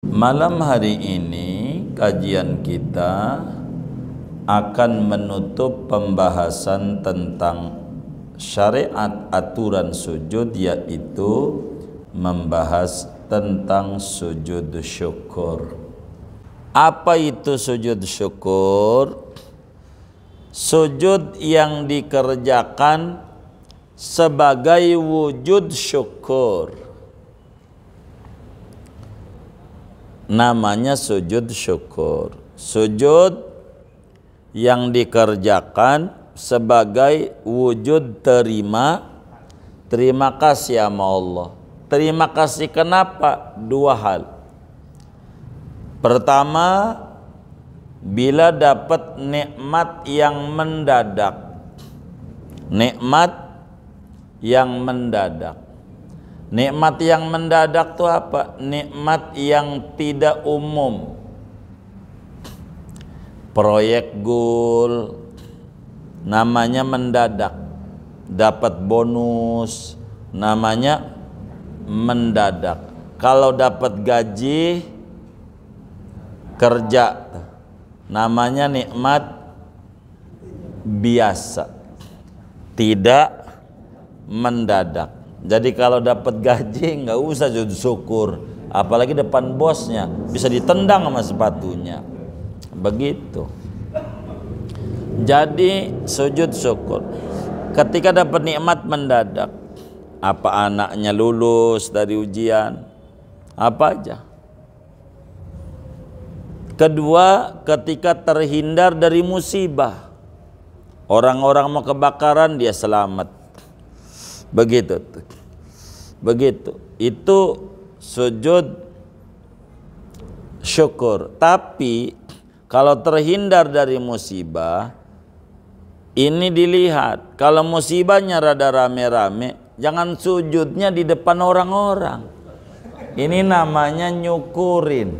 Malam hari ini kajian kita akan menutup pembahasan tentang syariat aturan sujud, yaitu membahas tentang sujud syukur. Apa itu sujud syukur? Sujud yang dikerjakan sebagai wujud syukur, namanya sujud syukur. Sujud yang dikerjakan sebagai wujud terima kasih sama Allah. Terima kasih kenapa? Dua hal. Pertama, bila dapat nikmat yang mendadak. Nikmat yang mendadak. Nikmat yang mendadak itu apa? Nikmat yang tidak umum. Proyek gul namanya mendadak. Dapat bonus namanya mendadak. Kalau dapat gaji kerja namanya nikmat biasa, tidak mendadak. Jadi kalau dapat gaji nggak usah sujud syukur, apalagi depan bosnya, bisa ditendang sama sepatunya. Begitu. Jadi sujud syukur ketika dapat nikmat mendadak, apa anaknya lulus dari ujian, apa aja. Kedua, ketika terhindar dari musibah, orang-orang mau kebakaran dia selamat. Begitu. Itu sujud syukur. Tapi kalau terhindar dari musibah, ini dilihat. Kalau musibahnya rada rame-rame, jangan sujudnya di depan orang-orang. Ini namanya nyukurin.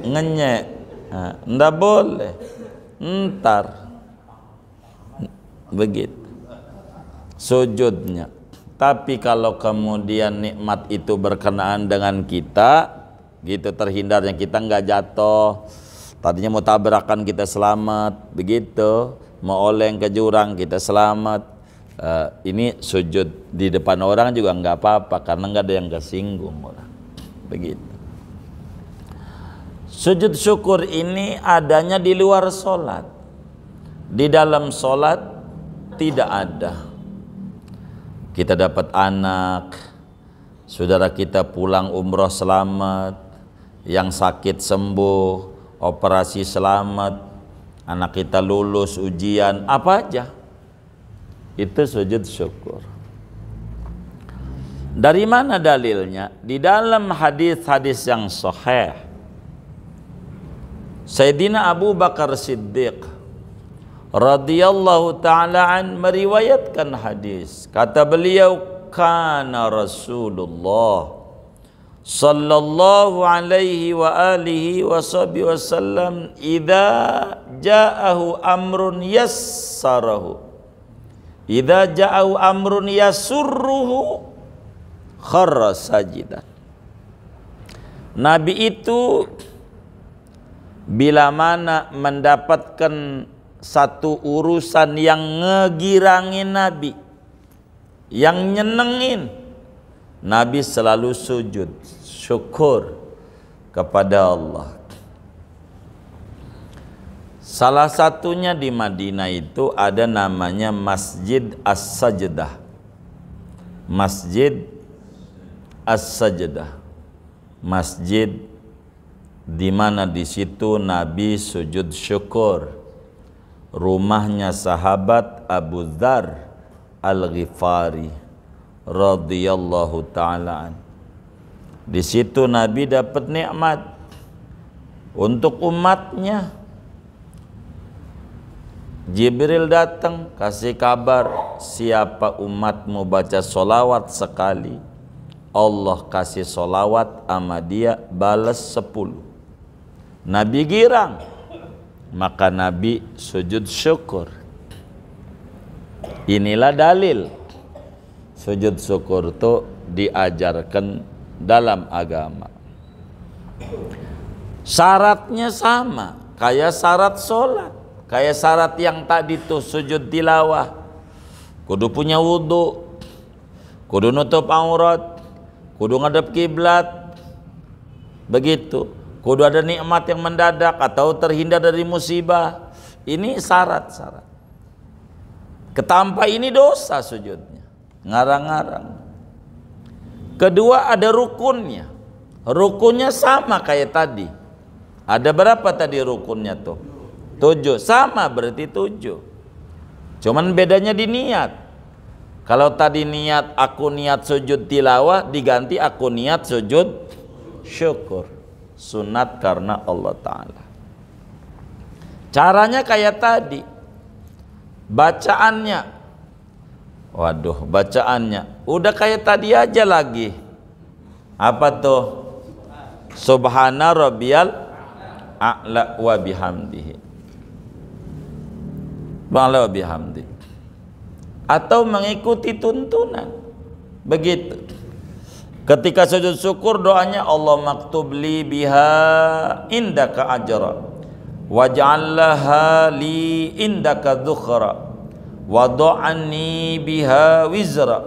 Ngenyek. Nggak boleh. Ntar. Begitu sujudnya. Tapi kalau kemudian nikmat itu berkenaan dengan kita, gitu, terhindarnya kita nggak jatuh, tadinya mau tabrakan kita selamat, begitu, mau oleng ke jurang kita selamat, ini sujud di depan orang juga nggak apa-apa karena nggak ada yang kesinggung orang. Begitu. Sujud syukur ini adanya di luar sholat. Di dalam sholat tidak ada. Kita dapat anak, saudara kita pulang umroh selamat, yang sakit sembuh, operasi selamat, anak kita lulus ujian, apa aja. Itu sujud syukur. Dari mana dalilnya? Di dalam hadis-hadis yang sahih, Sayyidina Abu Bakar Siddiq radhiyallahu ta'ala an meriwayatkan hadis. Kata beliau, kana Rasulullah sallallahu alaihi wa alihi wasallam idza ja'ahu amrun yassarahu, idza ja'ahu amrun yasurruhu kharra sajidan. Nabi itu bila mana mendapatkan satu urusan yang ngegirangin Nabi, yang nyenengin, Nabi selalu sujud syukur kepada Allah. Salah satunya di Madinah itu ada namanya Masjid As-Sajdah. Masjid As-Sajdah. Masjid di mana di situ Nabi sujud syukur. Rumahnya sahabat Abu Dzar Al-Ghifari radhiyallahu ta'ala. Di situ Nabi dapat nikmat untuk umatnya. Jibril datang kasih kabar, siapa umatmu baca solawat sekali, Allah kasih solawat sama dia balas 10. Nabi girang, maka Nabi sujud syukur. Inilah dalil sujud syukur itu diajarkan dalam agama. Syaratnya sama, kayak syarat sholat, kayak syarat yang tadi tuh sujud tilawah. Kudu punya wudhu, kudu nutup aurat, kudu ngadep kiblat, begitu. Kudu ada nikmat yang mendadak atau terhindar dari musibah. Ini syarat-syarat. Ketanpa ini dosa sujudnya, ngarang-ngarang. Kedua ada rukunnya. Rukunnya sama kayak tadi. Ada berapa tadi rukunnya tuh? 7. Sama berarti 7. Cuman bedanya di niat. Kalau tadi niat aku niat sujud tilawah, diganti aku niat sujud syukur. Sunat karena Allah Ta'ala. Caranya kayak tadi. Bacaannya, waduh, bacaannya udah kayak tadi aja lagi. Apa tuh? Subhana rabbiyal a'la wa bihamdihi. Wa bihamdi. Atau mengikuti tuntunan. Begitu. Ketika sujud syukur doanya Allah maktub li biha indaka ajra waj'alha li indaka dhukhra wadu'anni biha wizra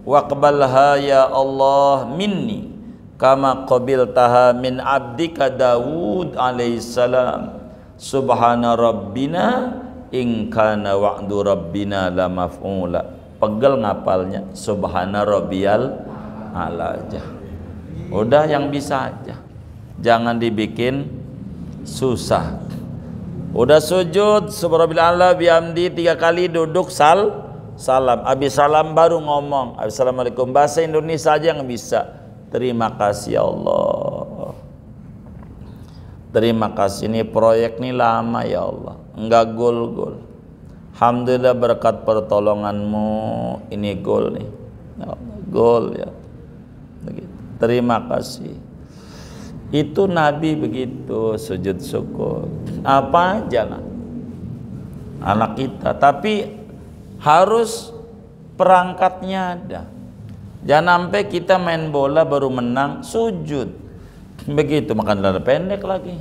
waqbalha ya Allah minni kama qabiltaha min abdika Daud alaihissalam. Subhana rabbina in kana wa'du rabbina la maf'ula. Pegel ngapalnya subhana rabbiyal a'la aja. Udah yang bisa aja, jangan dibikin susah. Udah sujud subhanallah bihamdi 3 kali, duduk salam. Habis salam baru ngomong assalamualaikum. Bahasa Indonesia aja yang bisa. Terima kasih ya Allah. Terima kasih, ini proyek nih lama ya Allah, enggak gol. Alhamdulillah berkat pertolonganmu ini gol nih. Ya Allah, gol ya. Begitu. Terima kasih. Itu Nabi begitu sujud syukur. Apa aja lah anak kita, tapi harus perangkatnya ada. Jangan sampai kita main bola baru menang sujud. Begitu, makan dada pendek lagi.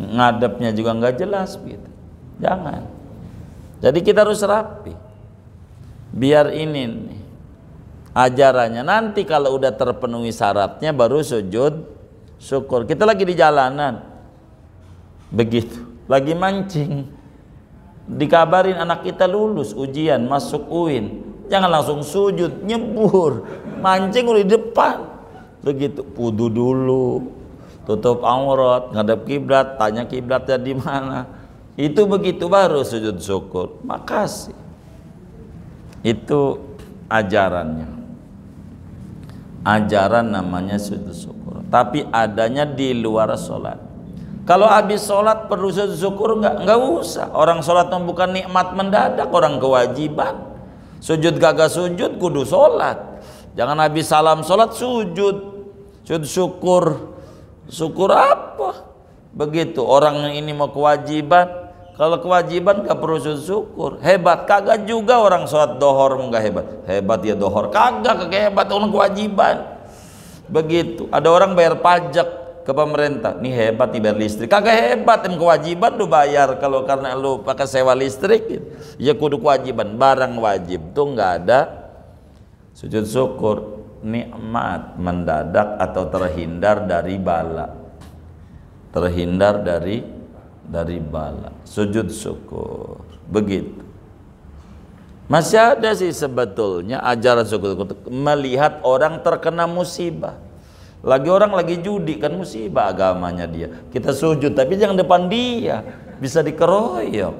Ngadepnya juga nggak jelas gitu. Jangan. Jadi kita harus rapi. Biar ini nih ajarannya, nanti kalau udah terpenuhi syaratnya baru sujud syukur. Kita lagi di jalanan, begitu, lagi mancing, dikabarin anak kita lulus ujian, masuk UIN, jangan langsung sujud, nyebur, mancing udah di depan, begitu, wudu dulu, tutup aurat, ngadep kiblat, tanya kiblatnya di mana, itu begitu baru sujud syukur. Makasih. Itu ajarannya. Ajaran namanya sujud syukur, tapi adanya di luar sholat. Kalau habis sholat perlu sujud syukur, enggak usah. Orang sholat bukan nikmat mendadak, orang kewajiban. Sujud gagah sujud kudu sholat. Jangan habis salam sholat sujud syukur. Syukur apa? Begitu, orang ini mau kewajiban. Kalau kewajiban gak perlu sujud syukur. Hebat kagak juga orang sholat dohor enggak hebat. Hebat ya dohor, kagak hebat, orang kewajiban. Begitu. Ada orang bayar pajak ke pemerintah, nih hebat nih bayar listrik. Kagak hebat, yang kewajiban lu bayar. Kalau karena lu pakai sewa listrik, ya kudu kewajiban. Barang wajib tuh nggak ada sujud syukur. Nikmat mendadak atau terhindar dari bala. Terhindar dari bala, sujud syukur. Begitu. Masih ada sih sebetulnya ajaran syukur melihat orang terkena musibah. Lagi orang lagi judi kan musibah agamanya dia. Kita sujud tapi jangan depan dia, bisa dikeroyok.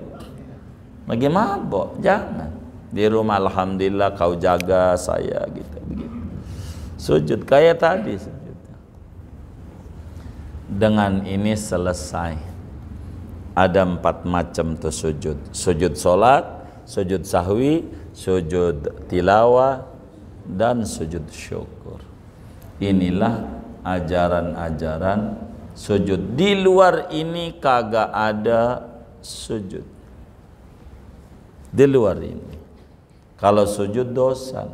Lagi mabok, jangan. Di rumah alhamdulillah kau jaga saya gitu, begitu. Sujud kayak tadi sujud. Dengan ini selesai. Ada 4 macam tuh sujud. Sujud sholat, sujud sahwi, sujud tilawah, dan sujud syukur. Inilah ajaran-ajaran sujud. Di luar ini kagak ada sujud. Di luar ini. Kalau sujud dosa.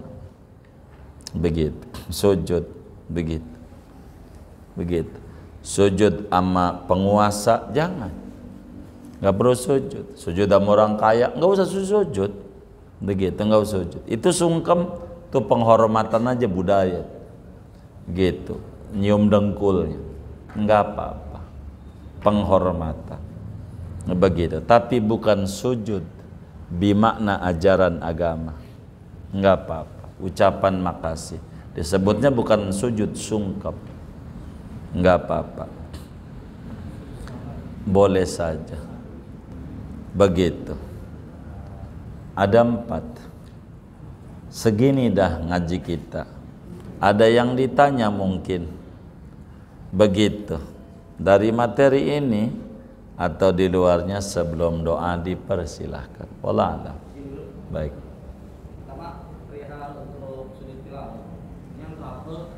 Begitu. Sujud begitu. Begitu. Sujud sama penguasa jangan, nggak perlu sujud. Sujud sama orang kaya nggak usah sujud, begitu, nggak usah sujud. Itu sungkem, itu penghormatan aja budaya, gitu. Nyium dengkulnya nggak apa-apa, penghormatan, begitu. Tapi bukan sujud bimakna ajaran agama, nggak apa-apa. Ucapan makasih disebutnya bukan sujud, sungkem, nggak apa-apa, boleh saja, begitu. Ada 4. Segini dah ngaji kita. Ada yang ditanya mungkin, begitu, dari materi ini atau di luarnya. Sebelum doa dipersilahkan. Wallah alam. Baik. Pertama, perihal untuk sujud tilawah. Yang apa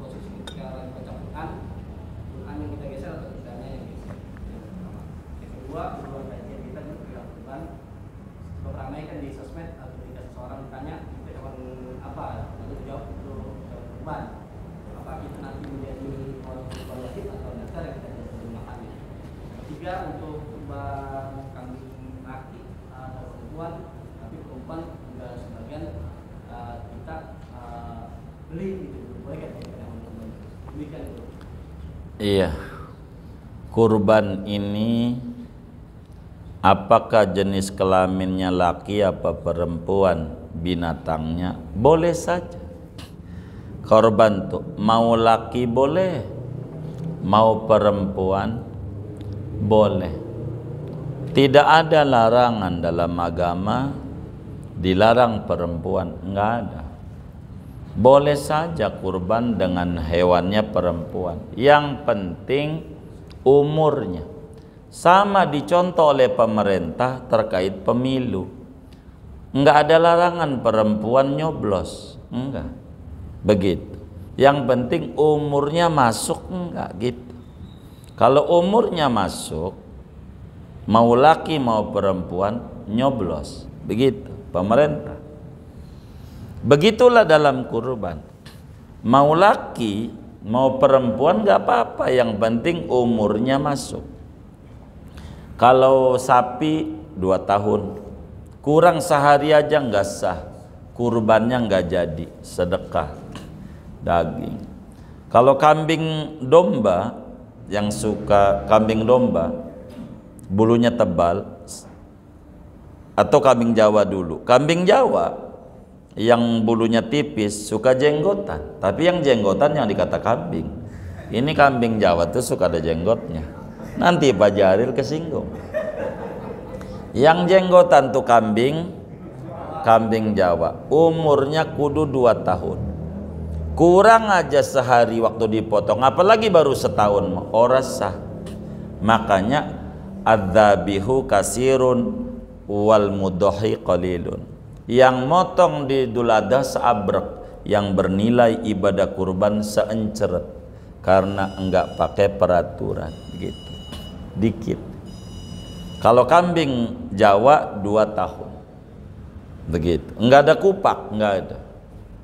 posisi ketika lagi baca Quran, Quran yang kita geser atau Qurannya yang geser. Yang pertama. Yang kedua, menurut kajian kita juga dilakukan cukup ramai kan di sosmed atau ketika seseorang ditanya itu hewan apa, lalu dijawab itu hewan kurban. Apakah itu nanti menjadi hewan kurban wajib atau dasar yang kita bisa memakannya. Ketiga, untuk kurban kambing laki atau perempuan, tapi perempuan juga sebagian kita beli gitu, boleh kan kita demikian itu. Iya. Kurban ini apakah jenis kelaminnya laki apa perempuan, binatangnya boleh saja. Korban tuh mau laki boleh, mau perempuan boleh. Tidak ada larangan dalam agama dilarang perempuan, enggak ada. Boleh saja kurban dengan hewannya perempuan. Yang penting umurnya. Sama dicontoh oleh pemerintah terkait pemilu. Enggak ada larangan perempuan nyoblos, enggak. Begitu. Yang penting umurnya masuk, enggak gitu. Kalau umurnya masuk, mau laki mau perempuan nyoblos, begitu pemerintah. Begitulah dalam kurban, mau laki mau perempuan nggak apa-apa, yang penting umurnya masuk. Kalau sapi 2 tahun kurang sehari aja nggak sah, kurbannya nggak jadi, sedekah daging. Kalau kambing domba, yang suka kambing domba bulunya tebal, atau kambing Jawa dulu. Kambing Jawa yang bulunya tipis suka jenggotan, tapi yang jenggotan yang dikata kambing. Ini kambing Jawa tuh suka ada jenggotnya. Nanti Pak Jaril kesinggung. Yang jenggotan tuh kambing Jawa. Umurnya kudu 2 tahun. Kurang aja sehari waktu dipotong, apalagi baru setahun, ora sah. Makanya adzabihu kasirun wal mudhahi qalilun. Yang motong di Idul Adha seabrek, yang bernilai ibadah kurban seenceret, karena enggak pakai peraturan gitu, dikit. Kalau kambing Jawa 2 tahun, begitu, enggak ada kupak, enggak ada.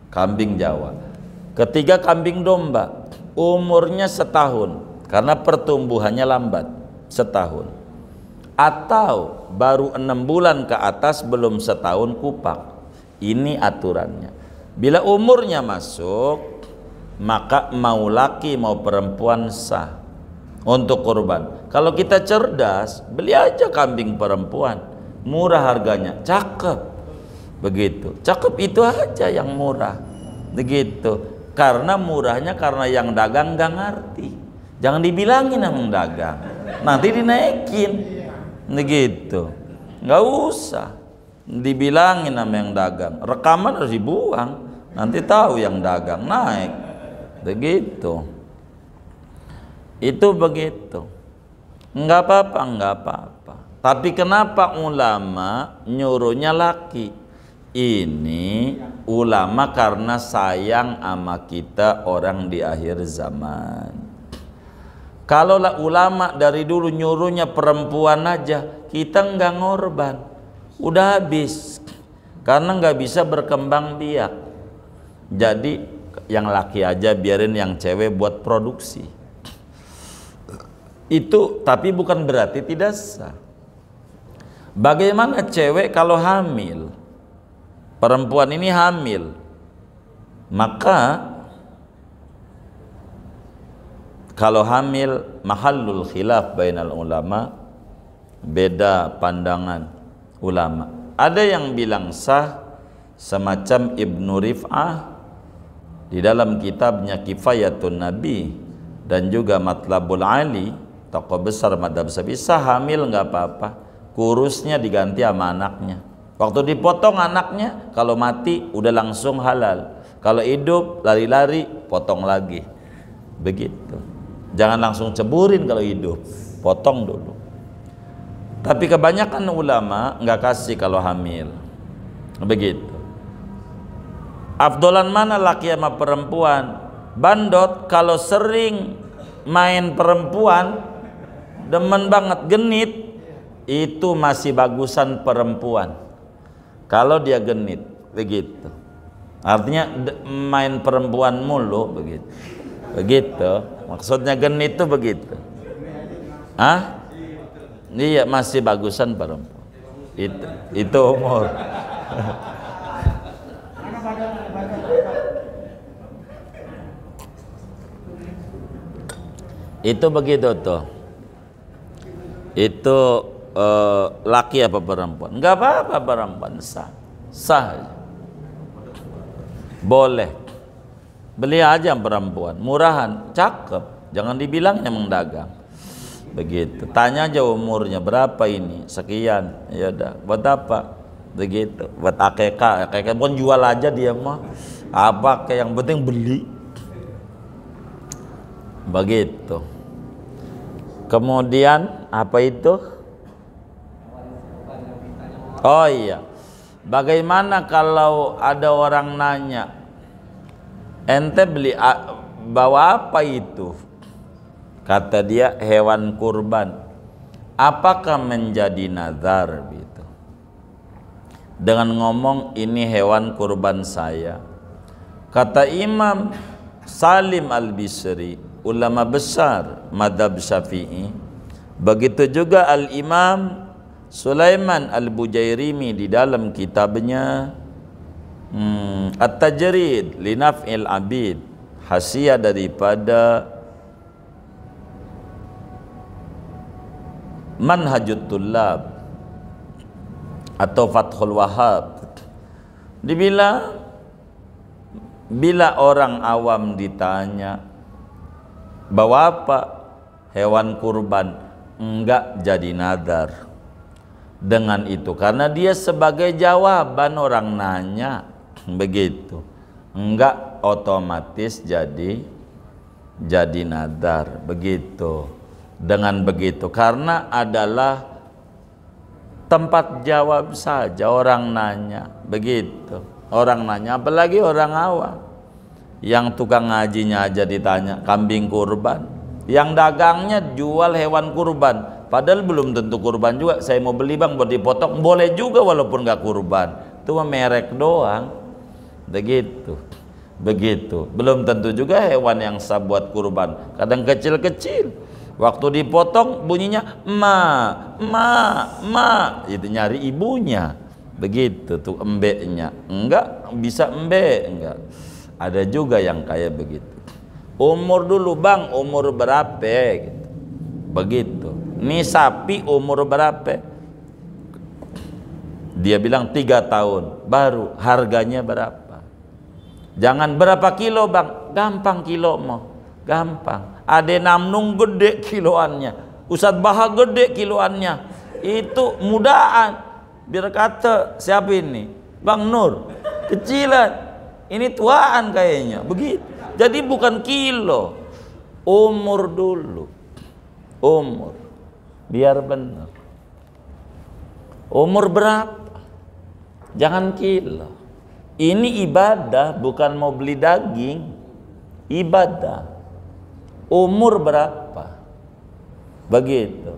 Kambing Jawa. Ketiga kambing domba, umurnya setahun, karena pertumbuhannya lambat, setahun. Atau baru 6 bulan ke atas, belum setahun kupak. Ini aturannya. Bila umurnya masuk, maka mau laki mau perempuan sah untuk kurban. Kalau kita cerdas, beli aja kambing perempuan, murah harganya, cakep, begitu. Cakep itu aja yang murah, begitu. Karena murahnya karena yang dagang nggak ngerti. Jangan dibilangin sama yang dagang, nanti dinaikin, begitu. Nggak usah dibilangin sama yang dagang, rekaman harus dibuang, nanti tahu yang dagang naik, begitu. Itu begitu. Nggak apa-apa, nggak apa-apa. Tapi kenapa ulama nyuruhnya laki? Ini ulama karena sayang sama kita orang di akhir zaman. Kalau ulama dari dulu nyuruhnya perempuan aja, kita nggak ngorban, udah habis. Karena nggak bisa berkembang biak. Jadi yang laki aja, biarin yang cewek buat produksi. Itu tapi bukan berarti tidak sah. Bagaimana cewek kalau hamil? Perempuan ini hamil, maka kalau hamil mahallul khilaf bainal ulama, beda pandangan ulama. Ada yang bilang sah, semacam Ibnu Rif'ah di dalam kitabnya Kifayatun Nabi dan juga Matlabul Ali, tokoh besar madhab Syafi'i, sah hamil nggak apa-apa, kurusnya diganti sama anaknya. Waktu dipotong anaknya, kalau mati udah langsung halal, kalau hidup lari-lari potong lagi, begitu. Jangan langsung ceburin kalau hidup, potong dulu. Tapi kebanyakan ulama nggak kasih kalau hamil, begitu. Afdolan mana laki sama perempuan? Bandot kalau sering main perempuan, demen banget genit, itu masih bagusan perempuan. Kalau dia genit, begitu. Artinya main perempuan mulu, begitu. Begitu. Maksudnya genit itu begitu. Hah? Iya, masih bagusan perempuan. Itu umur. Itu begitu tuh. Itu laki apa perempuan? Enggak apa-apa, perempuan sah. Sah. Boleh. Beli aja perempuan, murahan, cakep. Jangan dibilang emang dagang. Begitu. Tanya aja umurnya berapa ini? Sekian. Ya udah, buat apa? Begitu. Buat akekah, akekah pun jual aja dia mah. Apa kayak yang penting beli. Begitu. Kemudian apa itu? Oh iya. Bagaimana kalau ada orang nanya, ente beli bawa apa itu? Kata dia hewan kurban. Apakah menjadi nazar gitu? Dengan ngomong ini hewan kurban saya. Kata Imam Salim Al-Bisri, ulama besar madhab Syafi'i, begitu juga Al-Imam Sulaiman Al-Bujairimi di dalam kitabnya At-Tajrid li Naf'il Abid, hasiah daripada Manhajut Tullab atau Fathul Wahhab, dibilang bila orang awam ditanya bawa apa hewan kurban, enggak jadi nadar dengan itu, karena dia sebagai jawaban orang nanya, begitu, enggak otomatis jadi nadar, begitu. Dengan begitu, karena adalah tempat jawab saja orang nanya, begitu. Orang nanya, apalagi orang awam. Yang tukang ngajinya aja ditanya kambing kurban, yang dagangnya jual hewan kurban, padahal belum tentu kurban juga. Saya mau beli bang buat dipotong, boleh juga walaupun nggak kurban, itu merek doang, begitu. Begitu, belum tentu juga hewan yang sah buat kurban. Kadang kecil-kecil, waktu dipotong bunyinya ma, itu nyari ibunya, begitu tuh embeknya. Enggak bisa embek, enggak. Ada juga yang kayak begitu. Umur dulu bang, umur berapa? Gitu. Begitu. Nih sapi umur berapa? Dia bilang 3 tahun. Baru harganya berapa? Jangan berapa kilo bang? Gampang kilo mau, gampang. Ada namnung gede kiloannya, Ustadz Baha gede kiloannya, itu mudaan. Biar kata siapa ini? Bang Nur, kecilan, ini tuaan kayaknya, begitu. Jadi bukan kilo, umur dulu, umur, biar benar. Umur berapa? Jangan kilo. Ini ibadah, bukan mau beli daging, ibadah. Umur berapa? Begitu.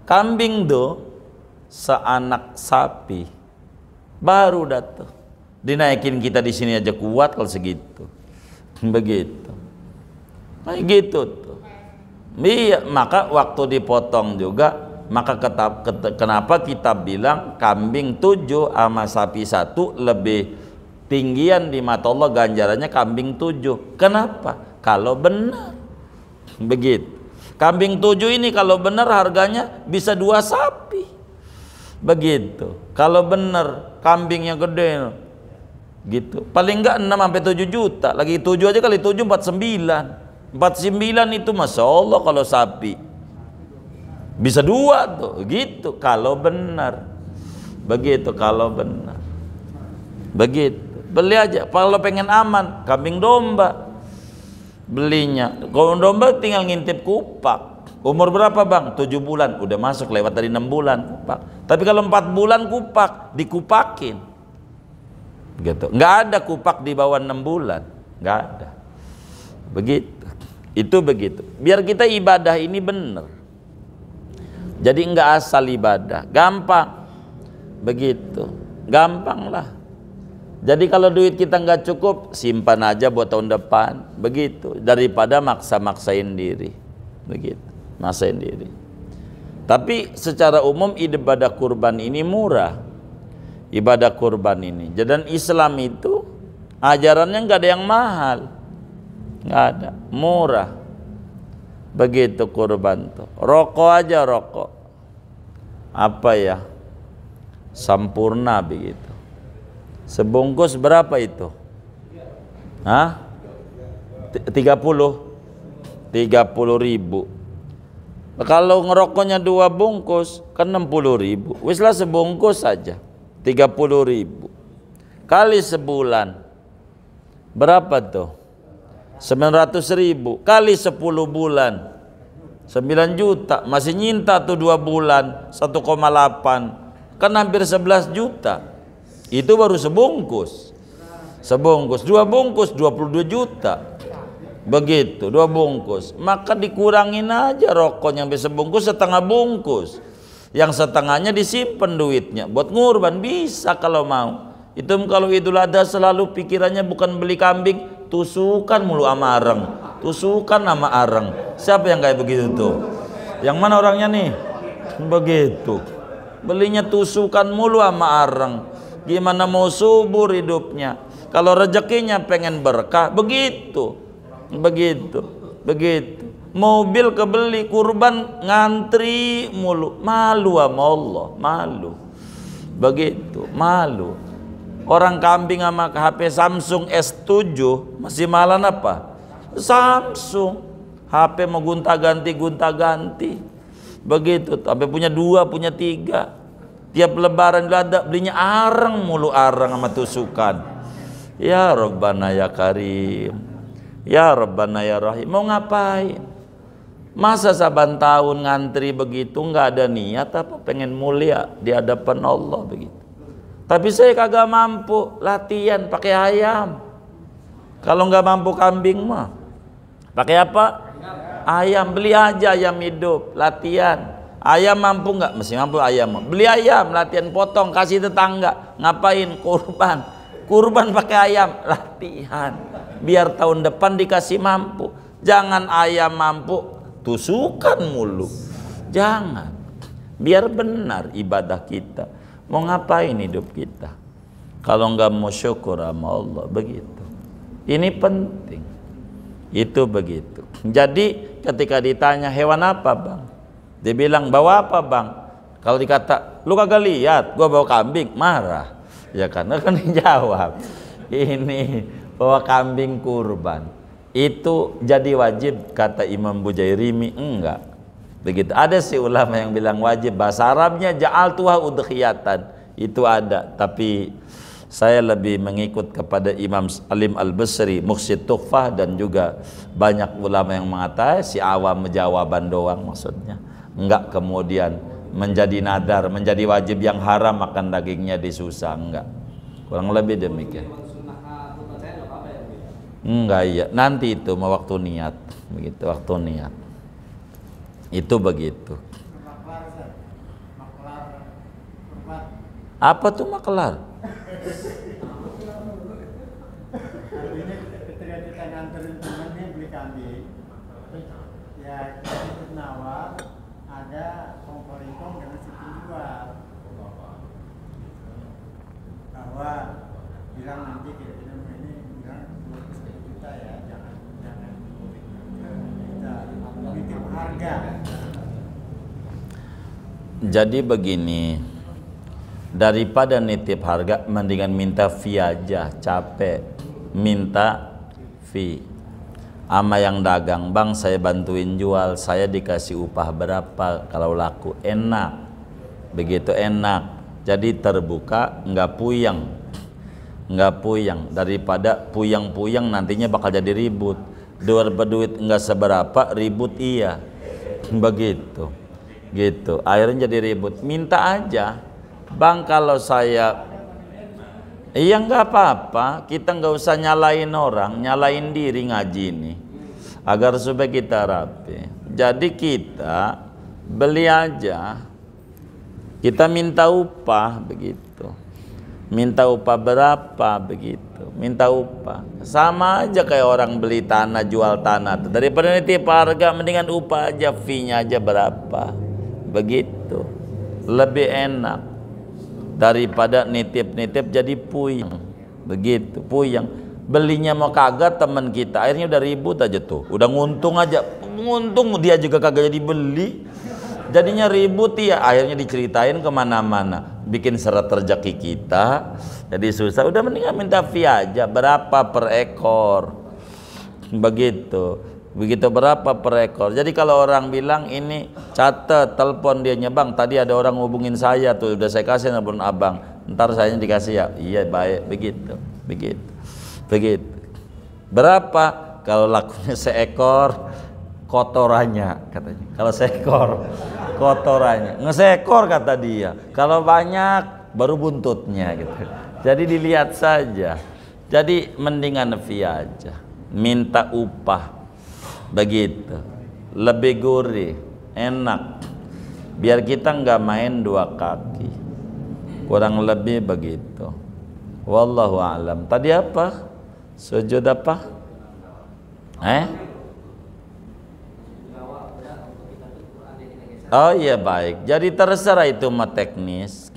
Kambing tuh seanak sapi baru datang. Dinaikin kita di sini aja kuat kalau segitu. Begitu. Nah gitu tuh. Iya, maka waktu dipotong juga, maka kenapa kita bilang kambing 7 sama sapi 1 lebih tinggian di mata Allah ganjarannya kambing 7. Kenapa? Kalau benar. Begitu. Kambing 7 ini kalau benar harganya bisa 2 sapi. Begitu. Kalau benar kambingnya gede gitu. Paling enggak 6 sampai 7 juta. Lagi 7 aja kali 7 49. 49 itu Masya Allah kalau sapi bisa 2 tuh gitu kalau benar. Begitu kalau benar. Begitu. Beli aja kalau pengen aman kambing domba belinya. Kalau domba tinggal ngintip kupak. Umur berapa bang? 7 bulan udah masuk, lewat dari 6 bulan kupak. Tapi kalau 4 bulan kupak dikupakin gitu. Nggak ada kupak di bawah 6 bulan, nggak ada. Begitu. Itu begitu. Biar kita ibadah ini benar. Jadi enggak asal ibadah. Gampang. Begitu. Gampang lah. Jadi kalau duit kita enggak cukup, simpan aja buat tahun depan. Begitu. Daripada maksa-maksain diri. Begitu. Maksain diri. Tapi secara umum ibadah kurban ini murah. Ibadah kurban ini. Dan Islam itu ajarannya enggak ada yang mahal. Nggak ada, murah. Begitu kurban tuh. Rokok aja rokok. Apa ya? Sampurna begitu. Sebungkus berapa itu? Hah? 30 ribu. Kalau ngerokoknya 2 bungkus kan 60 ribu. Wislah sebungkus saja 30 ribu. Kali sebulan berapa tuh? 900 ribu kali 10 bulan 9 juta, masih nyinta tuh 2 bulan 1,8 kan hampir 11 juta. Itu baru sebungkus. 2 bungkus 22 juta. Begitu 2 bungkus. Maka dikurangin aja rokoknya sampai sebungkus, setengah bungkus. Yang setengahnya disimpan duitnya buat ngurban, bisa kalau mau. Itu kalau Idul Adha selalu pikirannya bukan beli kambing, tusukan mulu sama areng, tusukan sama areng. Siapa yang kayak begitu tuh? Yang mana orangnya nih? Begitu. Belinya tusukan mulu sama areng. Gimana mau subur hidupnya? Kalau rezekinya pengen berkah, begitu. Begitu. Mobil kebeli kurban ngantri mulu, malu sama Allah, malu. Begitu, malu. Orang kambing sama HP Samsung S7 masih malan apa? Samsung. HP mau gonta-ganti. Begitu. Sampai punya 2, punya 3. Tiap lebaran ada belinya areng mulu, areng sama tusukan. Ya Rabbana ya Karim. Ya Rabbana ya Rahim. Mau ngapain? Masa saban tahun ngantri begitu nggak ada niat apa pengen mulia di hadapan Allah begitu. Tapi saya kagak mampu latihan pakai ayam. Kalau nggak mampu kambing mah pakai apa? Ayam. Beli aja ayam hidup, latihan. Ayam mampu nggak? Mesti mampu ayam. Beli ayam, latihan potong, kasih tetangga. Ngapain? Kurban pakai ayam, latihan. Biar tahun depan dikasih mampu. Jangan ayam mampu tusukan mulu. Jangan. Biar benar ibadah kita. Mau ngapain hidup kita kalau nggak mau syukur sama Allah? Begitu. Ini penting. Itu begitu. Jadi ketika ditanya hewan apa bang, dia bilang bawa apa bang. Kalau dikata lu kagak lihat gua bawa kambing, marah ya karena kan dijawab ini bawa kambing kurban. Itu jadi wajib kata Imam Bujairimi? Enggak. Begitu. Ada sih ulama yang bilang wajib, bahasa Arabnya ja'altuha udhiyatan. Itu ada, tapi saya lebih mengikut kepada Imam Alim Al-Basri, Muhsin Tughfah, dan juga banyak ulama yang mengatakan si awam jawaban doang maksudnya. Enggak kemudian menjadi nadar, menjadi wajib yang haram makan dagingnya disusah, enggak. Kurang lebih demikian. Enggak, iya. Nanti itu mau waktu niat. Begitu, waktu niat. Itu begitu. Apa tuh maklar? Artinya ketika kita nganterin temannya beli kambing, ya nitip nawar ada kongkol-kongkol dengan si penjual bahwa bilang nanti kita ini bilang 20 juta ya, jangan kita nitip harga. Jadi begini, daripada nitip harga mendingan minta fee aja, capek minta fee. Ama yang dagang, bang saya bantuin jual, saya dikasih upah berapa kalau laku, enak, begitu enak. Jadi terbuka, nggak puyeng, daripada puyeng nantinya bakal jadi ribut. Berduit nggak seberapa, ribut iya, begitu, gitu. Akhirnya jadi ribut. Minta aja, bang kalau saya, iya nggak apa-apa, kita nggak usah nyalain orang, nyalain diri ngaji ini, agar supaya kita rapi. Jadi kita beli aja, kita minta upah begitu, minta upah berapa begitu, minta upah. Sama aja kayak orang beli tanah, jual tanah. Daripada nitip harga, mendingan upah aja, fee-nya aja berapa, begitu, lebih enak daripada nitip-nitip jadi puyeng, begitu, puyeng. Belinya mau kagak teman kita, akhirnya udah ribut aja tuh, udah nguntung aja, nguntung dia juga kagak jadi beli, jadinya ribut ya, akhirnya diceritain kemana-mana, bikin seret rezeki kita, jadi susah. Udah mendingan minta fee aja, berapa per ekor, begitu. Begitu berapa per ekor. Jadi kalau orang bilang ini, catat telepon dia, bang tadi ada orang hubungin saya tuh, udah saya kasih telepon abang, ntar saya dikasih ya. Iya baik, begitu, begitu. Berapa kalau lakunya seekor, kotorannya katanya. Kalau seekor, kotorannya. Ngesekor kata dia. Kalau banyak baru buntutnya gitu. Jadi dilihat saja. Jadi mendingan fee aja, minta upah. Begitu, lebih gurih, enak, biar kita nggak main dua kaki, kurang lebih begitu. Wallahu a'lam. Tadi apa? Sujud apa? Oh iya baik. Jadi terserah itu mah teknis.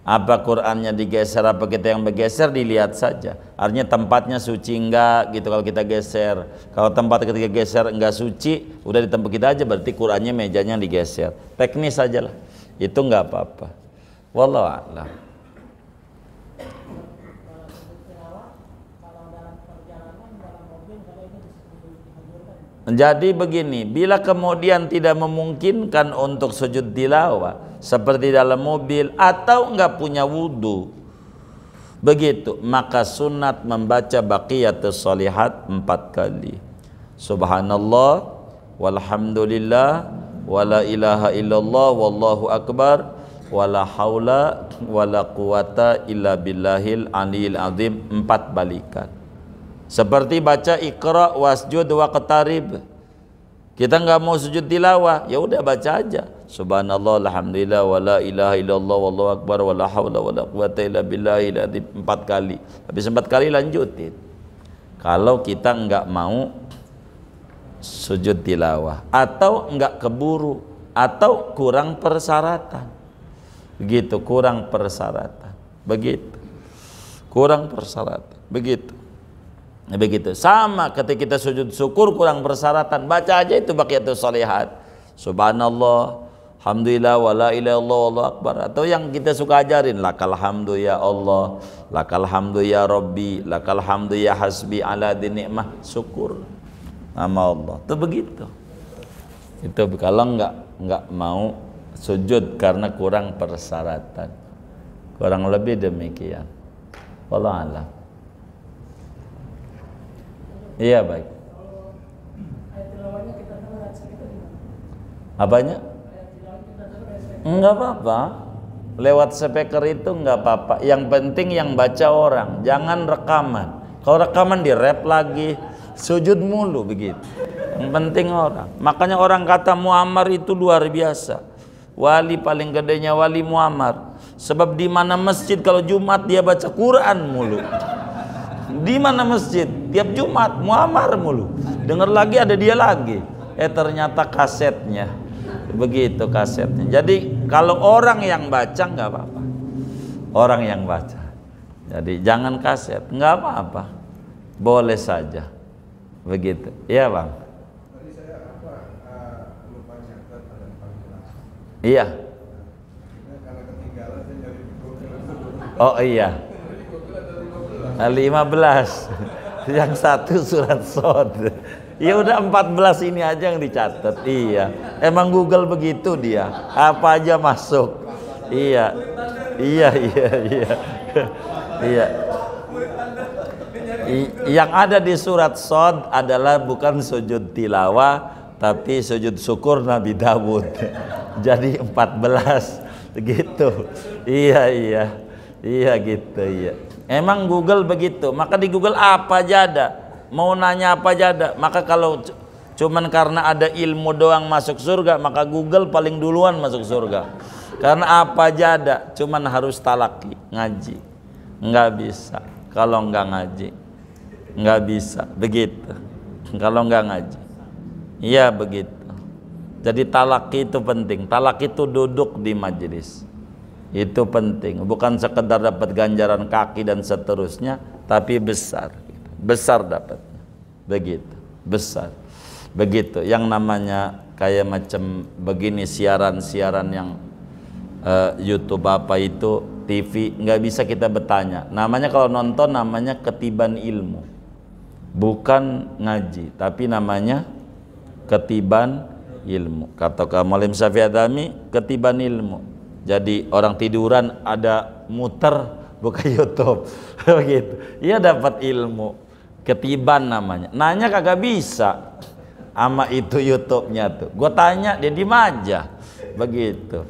Apa Qurannya digeser, apa kita yang bergeser, dilihat saja. Artinya tempatnya suci enggak gitu kalau kita geser. Kalau tempat ketika geser enggak suci, udah di tempat kita aja, berarti Qurannya mejanya digeser. Teknis saja lah. Itu enggak apa-apa. Wallahu a'lam. Jadi begini, bila kemudian tidak memungkinkan untuk sujud tilawah seperti dalam mobil atau enggak punya wudhu, begitu, maka sunat membaca baqiyatus sholihat 4 kali. Subhanallah walhamdulillah wala ilaha illallah wallahu akbar wala haula wala quwata illa billahil aliyil azim, 4 balikan. Seperti baca Iqra wasjud waqtarib. Kita nggak mau sujud tilawah, ya udah baca aja. Subhanallah alhamdulillah wala ilaha illallah wallahu akbar wala haula wala quwata illa billahil azim, 4 kali. Habis 4 kali lanjutin. Kalau kita nggak mau sujud tilawah atau nggak keburu atau kurang persyaratan. Begitu, kurang persyaratan. Begitu. Kurang persyaratan. Begitu. Begitu. Sama ketika kita sujud syukur kurang persyaratan, baca aja itu baqiyatus sholihat. Subhanallah, alhamdulillah, wala ilaha illallah, wallahu akbar. Atau yang kita suka ajarin, lakal hamdu ya Allah, lakal hamdu ya Rabbi, lakal hamdu ya hasbi ala dinikmah, syukur nama Allah. Itu begitu. Itu kalau enggak mau sujud karena kurang persyaratan. Kurang lebih demikian. Wallahu a'lam. Iya baik. Apanya? Enggak apa-apa. Lewat speaker itu enggak apa-apa. Yang penting yang baca orang, jangan rekaman. Kalau rekaman di rap lagi, sujud mulu begitu. Yang penting orang. Makanya orang kata Muammar itu luar biasa. Wali paling gedenya wali Muammar. Sebab di mana masjid kalau Jumat dia baca Quran mulu. Di mana masjid tiap Jumat Muammar mulu, dengar lagi ada dia lagi, ternyata kasetnya. Begitu kasetnya. Jadi kalau orang yang baca nggak apa-apa. Orang yang baca. Jadi jangan kaset, nggak apa-apa. Boleh saja. Begitu. Iya, Bang. Tadi saya lupa nyatet ada 14. Iya. Karena ketinggalan saya nyari di Google. Oh iya. 15. Yang satu surat Shod. Ya udah 14 ini aja yang dicatat. Iya. Emang Google begitu dia. Apa aja masuk. Iya. Iya. Iya. Yang ada di surat Shod adalah bukan sujud tilawah tapi sujud syukur Nabi Dawud. Jadi 14 gitu. Iya gitu iya. Emang Google begitu. Maka di Google apa aja ada. Mau nanya apa aja ada. Maka kalau cuman karena ada ilmu doang masuk surga, maka Google paling duluan masuk surga. Karena apa aja ada, cuman harus talaki, ngaji. Nggak bisa kalau nggak ngaji. Nggak bisa, begitu. Kalau nggak ngaji. Iya begitu. Jadi talaki itu penting. Talaki itu duduk di majelis. Itu penting. Bukan sekedar dapat ganjaran kaki dan seterusnya, tapi besar. Besar dapatnya. Begitu. Besar. Begitu. Yang namanya kayak macam begini siaran-siaran yang YouTube apa itu, TV, nggak bisa kita bertanya. Namanya kalau nonton namanya ketiban ilmu. Bukan ngaji, tapi namanya ketiban ilmu. Kata Maulana Syafi'i Adami, ketiban ilmu. Jadi orang tiduran ada muter buka YouTube begitu. Ia dapat ilmu. Ketiban namanya. Nanya kagak bisa sama itu YouTube-nya tuh. Gue tanya dia diem aja. Begitu.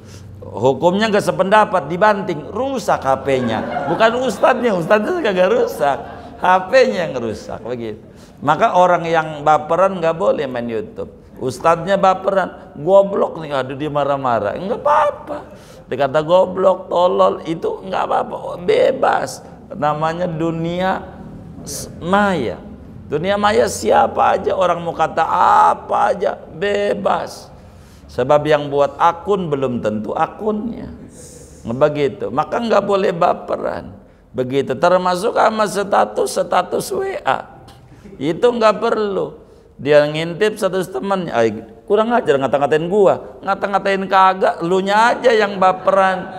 Hukumnya gak sependapat, dibanting, rusak HP-nya. Bukan ustadznya, ustadznya kagak rusak. HP-nya yang rusak begitu. Maka orang yang baperan gak boleh main YouTube. Ustadznya baperan, goblok nih, aduh dia marah-marah. Enggak apa-apa. Dia kata goblok, tolol, itu enggak apa-apa, bebas. Namanya dunia maya. Dunia maya siapa aja, orang mau kata apa aja, bebas. Sebab yang buat akun belum tentu akunnya. Begitu. Maka enggak boleh baperan. Begitu. Termasuk sama status WA. Itu enggak perlu. Dia ngintip status temannya, kurang ajar ngata-ngatain gua, ngata-ngatain kagak, lu nya aja yang baperan.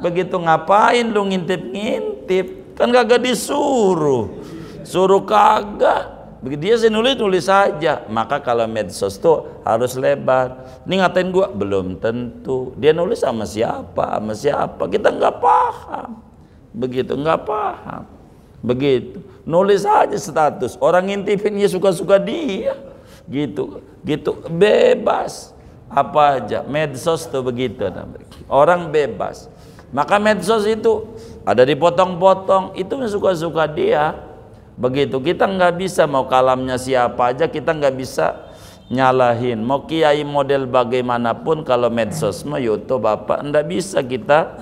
Begitu, ngapain lu ngintip-ngintip? Kan kagak disuruh. Suruh kagak. Begitu dia sih nulis saja. Maka kalau medsos tuh harus lebar. Ini ngatain gua, belum tentu. Dia nulis sama siapa? Kita nggak paham. Begitu, nggak paham. Begitu. Nulis aja status. Orang ngintipin ya suka-suka dia. Gitu. Bebas. Apa aja. Medsos tuh begitu. Orang bebas. Maka medsos itu ada dipotong-potong. Itu suka-suka dia. Begitu. Kita nggak bisa mau kalamnya siapa aja. Kita nggak bisa nyalahin. Mau kiai model bagaimanapun kalau medsos mau YouTube apa. Nggak bisa kita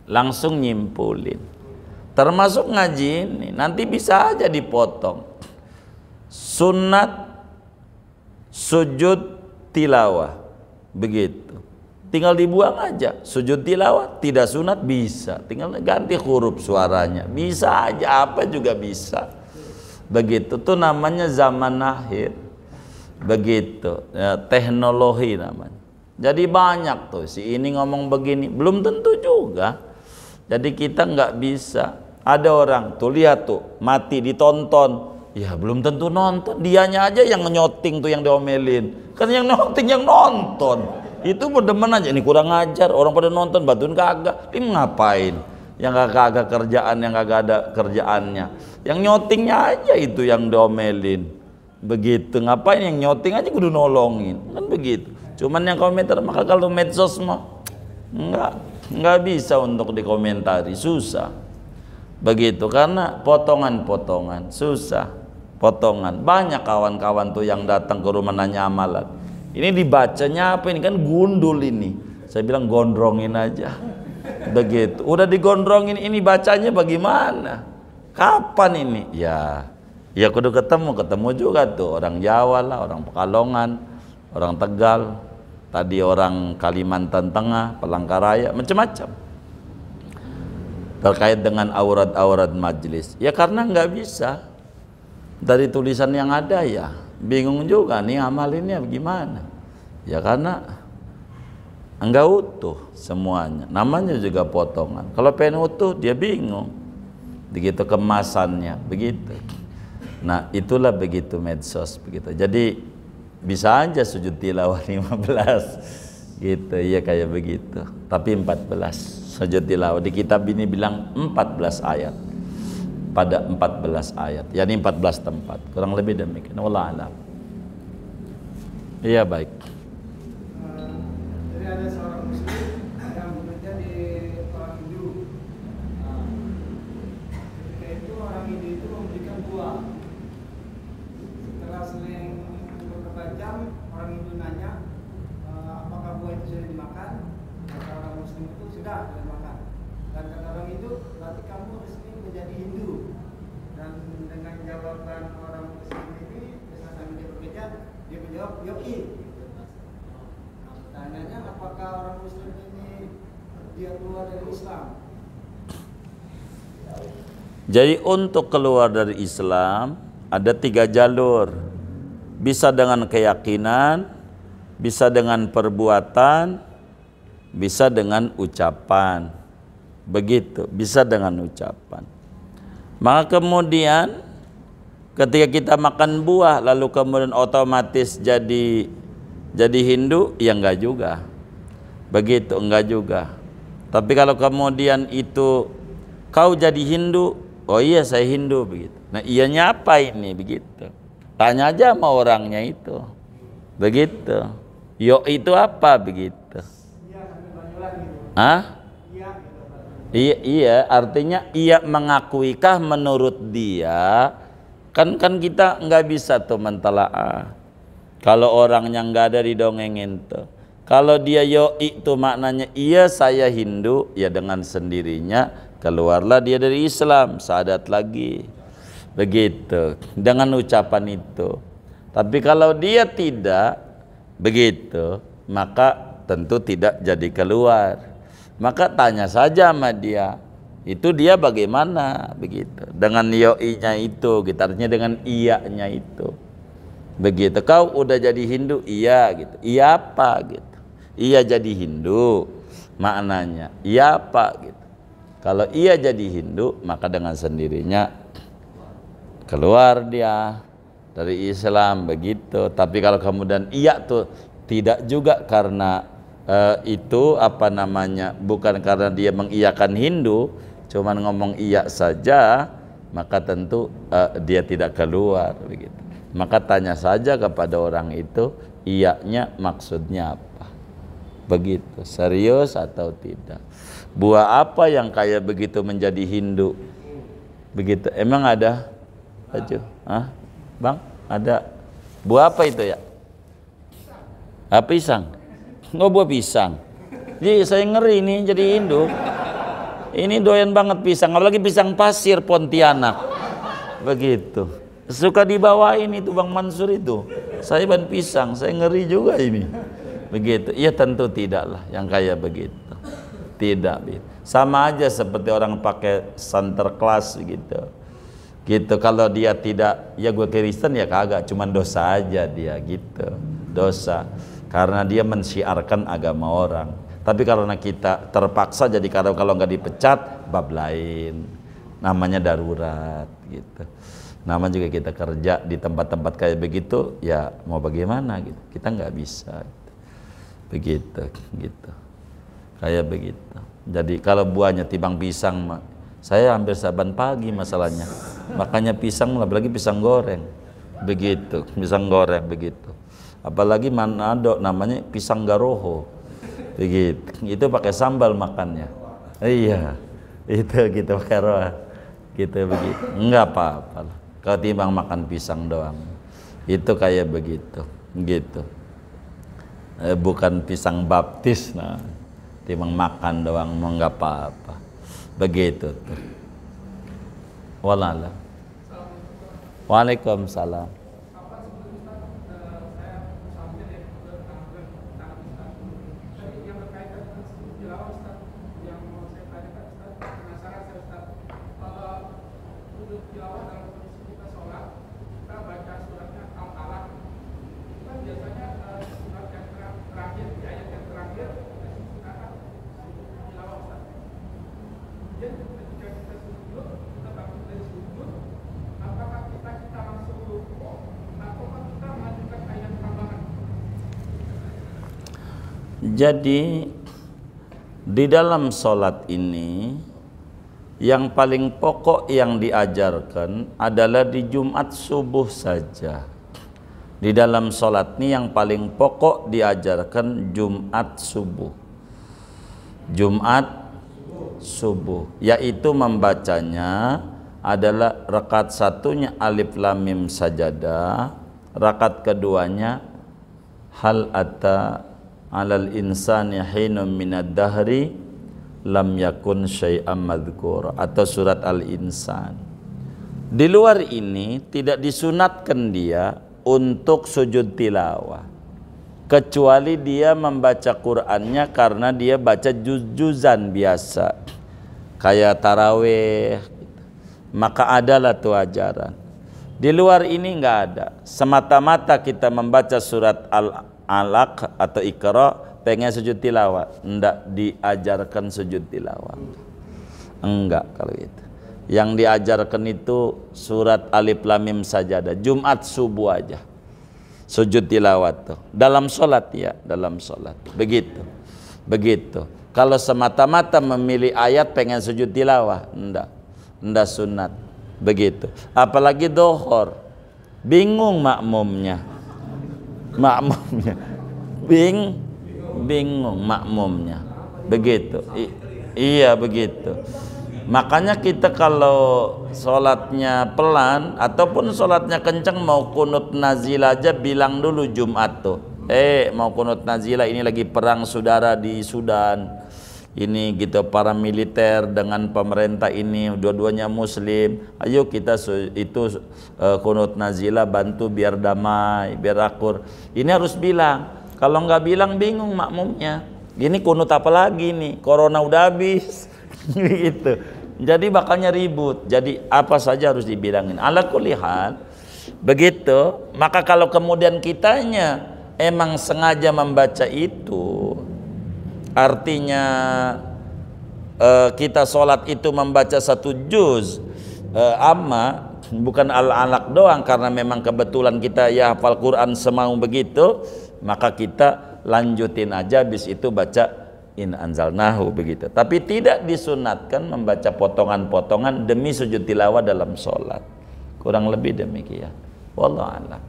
langsung nyimpulin. Termasuk ngaji ini, nanti bisa aja dipotong. Sunat sujud tilawah, begitu. Tinggal dibuang aja. Sujud tilawah tidak sunat bisa. Tinggal ganti huruf suaranya. Bisa aja, apa juga bisa. Begitu tuh namanya zaman akhir. Begitu, ya, teknologi namanya. Jadi banyak tuh si ini ngomong begini, belum tentu juga. Jadi kita nggak bisa. Ada orang tuh lihat tuh mati ditonton, ya belum tentu nonton, dianya aja yang nyoting tuh yang diomelin, kan yang nyoting yang nonton itu berdemen aja, ini kurang ajar, orang pada nonton batuin kagak, ini ngapain? Yang kagak kerjaan, yang kagak ada kerjaannya, yang nyotingnya aja itu yang diomelin, begitu. Ngapain yang nyoting aja kudu nolongin, kan begitu. Cuman yang komentar, maka kalau medsos mah nggak bisa untuk dikomentari, susah. Begitu, karena potongan-potongan susah, potongan. Banyak kawan-kawan tuh yang datang ke rumah nanya amalan. Ini dibacanya apa ini, kan gundul ini. Saya bilang gondrongin aja. Begitu, udah digondrongin, ini bacanya bagaimana? Kapan ini? Ya Ya kudu ketemu juga tuh orang Jawa lah, orang Pekalongan, orang Tegal, tadi orang Kalimantan Tengah, Palangkaraya, macam-macam. Terkait dengan aurat-aurat majelis. Ya karena nggak bisa. Dari tulisan yang ada ya, bingung juga nih amalinnya bagaimana. Ya karena enggak utuh semuanya. Namanya juga potongan. Kalau pengen utuh dia bingung. Begitu kemasannya, begitu. Nah, itulah begitu medsos begitu. Jadi bisa aja sujud tilawah 15 gitu, ya kayak begitu. Tapi 14 sujud tilawah. Di kitab ini bilang 14 ayat. Pada 14 ayat, yakni 14 tempat. Kurang lebih demikian. Wallahu a'lam. Iya, baik. Jadi ada seorang muslim yang bekerja di orang Hindu. Ketika itu orang Hindu itu memberikan buah. Setelah seling beberapa jam, orang Hindu nanya, apakah buah itu sudah dimakan? Kata orang muslim itu sudah dimakan. Dan kata orang Hindu, berarti kamu resmi menjadi Hindu. Dan dengan jawaban orang muslim ini, saat dia bekerja, dia menjawab yoi. Nah, pertanyaannya, apakah orang muslim ini dia keluar dari Islam? Jadi untuk keluar dari Islam ada 3 jalur. Bisa dengan keyakinan, bisa dengan perbuatan, bisa dengan ucapan. Begitu, bisa dengan ucapan. Maka kemudian ketika kita makan buah lalu kemudian otomatis jadi Hindu, ya enggak juga. Begitu, enggak juga. Tapi kalau kemudian itu kau jadi Hindu, oh iya saya Hindu begitu. Nah, iyanya apa ini begitu? Tanya aja sama orangnya itu. Begitu. Yo itu apa begitu? Hah? Iya, artinya ia mengakuikah menurut dia? Kan kita nggak bisa tuh mentelaah. Kalau orangnya nggak ada didongengin tuh. Kalau dia yoi itu maknanya iya saya Hindu, ya dengan sendirinya keluarlah dia dari Islam, syahadat lagi. Begitu, dengan ucapan itu. Tapi kalau dia tidak begitu, maka tentu tidak jadi keluar. Maka tanya saja sama dia, itu dia bagaimana begitu dengan yoi-nya itu, gitarnya dengan iya-nya itu. Begitu, kau udah jadi Hindu, iya gitu. Iya apa gitu? Iya jadi Hindu maknanya. Iya apa gitu. Kalau iya jadi Hindu, maka dengan sendirinya keluar dia dari Islam begitu. Tapi kalau kemudian iya tuh tidak juga karena itu apa namanya, bukan karena dia mengiyakan Hindu, cuman ngomong iya saja, maka tentu dia tidak keluar begitu. Maka tanya saja kepada orang itu, iyanya maksudnya apa? Begitu, serius atau tidak? Buah apa yang kayak begitu menjadi Hindu? Begitu. Emang ada? Baju? Hah? Bang, ada buah apa itu ya? Pisang. Nggak buah pisang. Jadi saya ngeri nih jadi Hindu. Ini doyan banget pisang, apalagi pisang pasir Pontianak. Begitu. Suka dibawain itu Bang Mansur itu. Saya ban pisang, saya ngeri juga ini. Begitu. Ya tentu tidaklah yang kayak begitu. Tidak. Sama aja seperti orang pakai santer kelas gitu. Gitu. Kalau dia tidak, ya gue Kristen ya kagak, cuman dosa aja dia gitu. Dosa. Karena dia mensiarkan agama orang. Tapi karena kita terpaksa, jadi kalau nggak dipecat, bab lain. Namanya darurat gitu. Nama juga kita kerja di tempat-tempat kayak begitu, ya mau bagaimana gitu. Kita nggak bisa. Gitu. Begitu, gitu. Kayak begitu. Jadi kalau buahnya timbang pisang, saya hampir saban pagi masalahnya. Makanya pisang, apalagi pisang goreng. Begitu, pisang goreng begitu. Apalagi Manado namanya pisang garoho, begitu. Itu pakai sambal makannya. Iya, itu gitu pakai roa, gitu begitu. Enggak apa-apa. Kalau timbang makan pisang doang, itu kayak begitu, gitu. Bukan pisang baptis, nah, timbang makan doang, enggak apa-apa. Begitu tuh. Walala. Waalaikumsalam. Jadi di dalam sholat ini yang paling pokok yang diajarkan adalah di Jumat subuh saja. Di dalam sholat ini yang paling pokok diajarkan Jumat subuh. Jumat subuh, yaitu membacanya adalah rakaat satunya alif lam mim sajadah, rakaat keduanya hal ata alal insani hinum minad dahri lam yakun syai'am madhkur, atau surat Al-Insan. Di luar ini tidak disunatkan dia untuk sujud tilawah, kecuali dia membaca Qur'annya karena dia baca juz-juzan biasa kayak tarawih, maka adalah tuh ajaran. Di luar ini enggak ada, semata-mata kita membaca surat Al-Alaq atau Iqra pengen sujud tilawah, enggak diajarkan sujud tilawah, enggak. Kalau itu yang diajarkan itu surat Alif Lam Mim Sajadah, Jumat subuh aja sujud tilawat tuh dalam sholat, ya dalam sholat begitu. Kalau semata-mata memilih ayat pengen sujud tilawah, enggak sunat begitu. Apalagi dohor, bingung makmumnya bingung makmumnya begitu. Iya begitu. Makanya kita kalau sholatnya pelan ataupun sholatnya kenceng, mau kunut nazilah aja bilang dulu Jumat tuh, mau kunut nazilah, ini lagi perang saudara di Sudan ini gitu, para militer dengan pemerintah ini dua-duanya muslim, ayo kita kunut nazilah, bantu biar damai, biar akur. Ini harus bilang, kalau nggak bilang bingung makmumnya, ini kunut apa lagi nih, corona udah habis gitu. Jadi makanya ribut. Jadi apa saja harus dibilangin. Ala kulli hal begitu. Maka kalau kemudian kitanya emang sengaja membaca itu, artinya kita sholat itu membaca satu juz amma, bukan al-alaq doang, karena memang kebetulan kita ya hafal Quran semau begitu, maka kita lanjutin aja, habis itu baca in anzalnahu begitu. Tapi tidak disunatkan membaca potongan-potongan demi sujud tilawah dalam sholat. Kurang lebih demikian. Wallahu a'lam.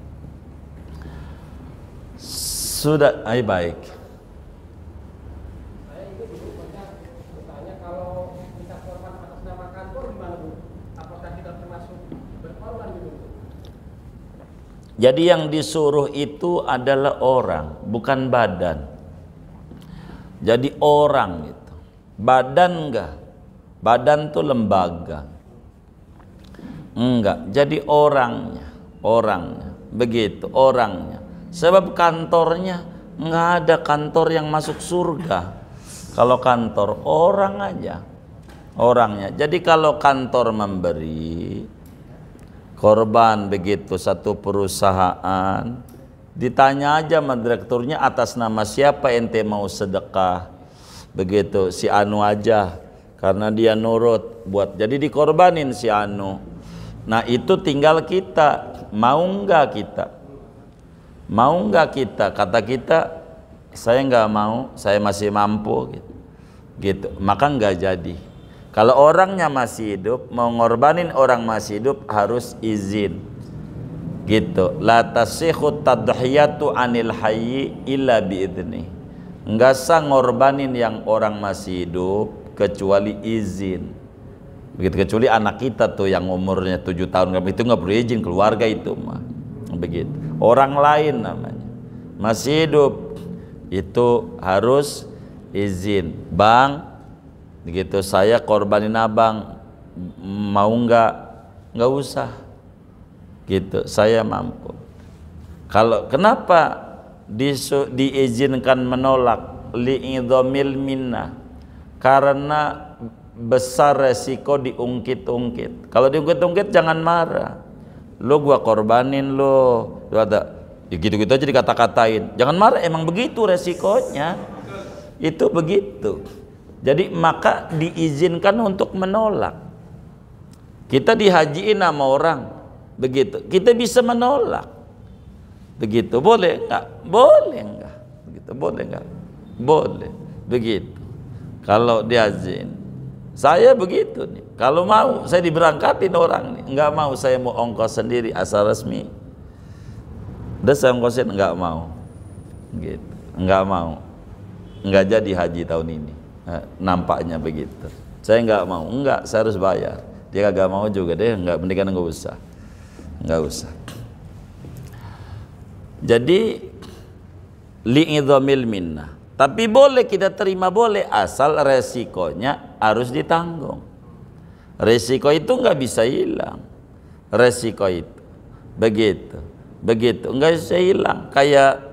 Sudah, baik. Saya itu dulu pernah bertanya, kalau kita korban atas nama kantor gimana Bu? Apakah kita termasuk berkorban gitu? Jadi yang disuruh itu adalah orang, bukan badan. Jadi orang gitu. Badan enggak. Badan tuh lembaga. Enggak. Jadi orangnya. Begitu, orangnya. Sebab kantornya enggak ada kantor yang masuk surga. Kalau kantor orang aja. Orangnya. Jadi kalau kantor memberi korban begitu satu perusahaan, ditanya aja sama direkturnya atas nama siapa ente mau sedekah begitu, si Anu aja karena dia nurut buat, jadi dikorbanin si Anu. Nah itu tinggal kita mau enggak kita, kata kita saya enggak mau, saya masih mampu gitu, maka enggak jadi. Kalau orangnya masih hidup, mau ngorbanin orang masih hidup harus izin gitu. La tasihhu tadhiyatu anil hayyi illa biidni. Enggak sah ngorbanin yang orang masih hidup kecuali izin. Begitu, kecuali anak kita tuh yang umurnya 7 tahun itu enggak perlu izin, keluarga itu mah. Begitu. Orang lain namanya masih hidup itu harus izin. Bang, begitu saya korbanin abang, mau enggak usah. gitu, saya mampu. Kalau kenapa diizinkan menolak li'idhamil minnah? Karena besar resiko diungkit-ungkit. Kalau diungkit-ungkit jangan marah. Lo gua korbanin lo ada gitu-gitu aja dikata-katain. Jangan marah, emang begitu resikonya. Itu begitu. Jadi maka diizinkan untuk menolak. Kita dihajiin sama orang begitu. Kita bisa menolak. Begitu. Boleh enggak? Boleh enggak? Begitu. Boleh enggak? Boleh. Begitu. Kalau diazin. Saya begitu nih. Kalau mau saya diberangkatin orang nih. Enggak mau, saya mau ongkos sendiri asal resmi. Udah saya ongkosin, enggak mau. Gitu. Enggak mau. Enggak jadi haji tahun ini. Nampaknya begitu. Saya enggak mau. Enggak, saya harus bayar. Dia kagak mau juga deh, enggak, mendingan enggak usah. Enggak usah. Jadi li'idhamil minnah. Tapi boleh kita terima, boleh, asal resikonya harus ditanggung. Resiko itu nggak bisa hilang. Resiko itu begitu, begitu nggak bisa hilang. Kayak